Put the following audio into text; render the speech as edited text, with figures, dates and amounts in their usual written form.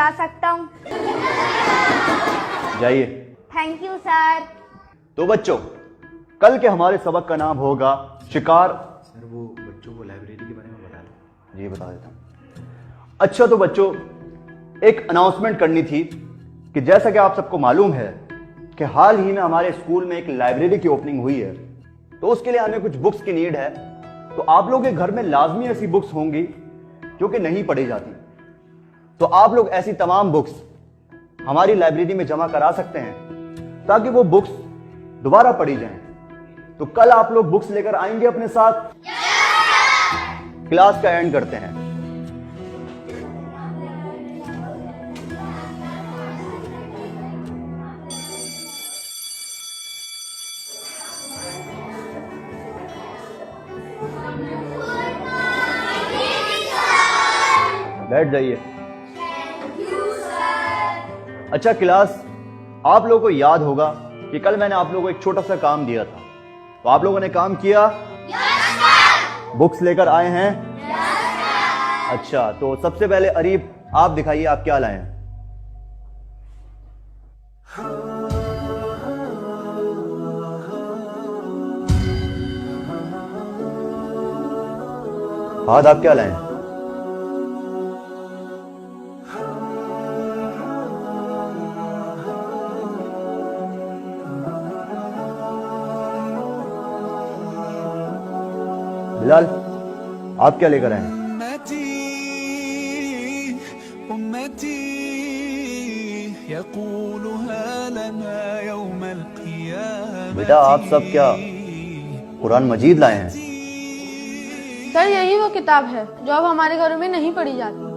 जा सकता हूँ? जाइए। Thank you sir. तो बच्चों, कल के हमारे सबक का नाम होगा शिकार। सर वो बच्चों को लाइब्रेरी के बारे में बता दो। जी बता देता हूं। अच्छा तो बच्चों, एक अनाउंसमेंट करनी थी कि जैसा कि आप सबको मालूम है कि हाल ही में हमारे स्कूल में एक लाइब्रेरी की ओपनिंग हुई है, तो उसके लिए हमें कुछ बुक्स की नीड है। तो आप लोगों के घर में लाजमी ऐसी बुक्स होंगी जो कि नहीं पढ़ी जाती, तो आप लोग ऐसी तमाम बुक्स हमारी लाइब्रेरी में जमा करा सकते हैं ताकि वो बुक्स दोबारा पढ़ी जाएं। तो कल आप लोग बुक्स लेकर आएंगे अपने साथ? क्लास का एंड करते हैं। बैठ जाइए। अच्छा क्लास, आप लोगों को याद होगा कि कल मैंने आप लोगों को एक छोटा सा काम दिया था, तो आप लोगों ने काम किया? बुक्स लेकर आए हैं? अच्छा, तो सबसे पहले अरीब आप दिखाइए आप क्या लाए हैं। हाथ आप क्या लाए हैं? बिलाल, आप क्या लेकर आए हैं? बेटा आप सब क्या कुरान मजीद लाए हैं? सर यही वो किताब है जो अब हमारे घरों में नहीं पढ़ी जाती।